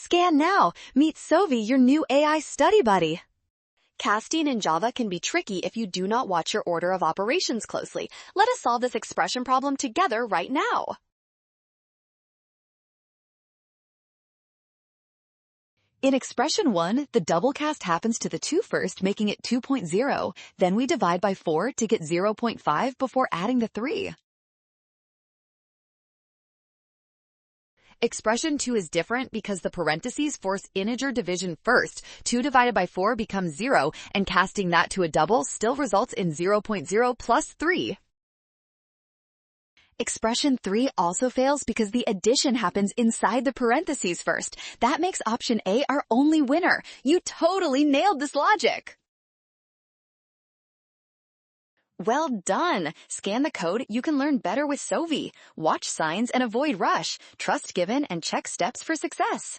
Scan now. Meet Sovi, your new AI study buddy. Casting in Java can be tricky if you do not watch your order of operations closely. Let us solve this expression problem together right now. In expression 1, the double cast happens to the 2 first, making it 2.0. Then we divide by 4 to get 0.5 before adding the 3. Expression 2 is different because the parentheses force integer division first. 2 divided by 4 becomes 0, and casting that to a double still results in 0.0 plus 3. Expression 3 also fails because the addition happens inside the parentheses first. That makes option A our only winner. You totally nailed this logic. Well done! Scan the code. You can learn better with Sovi. Watch signs and avoid rush. Trust given and check steps for success.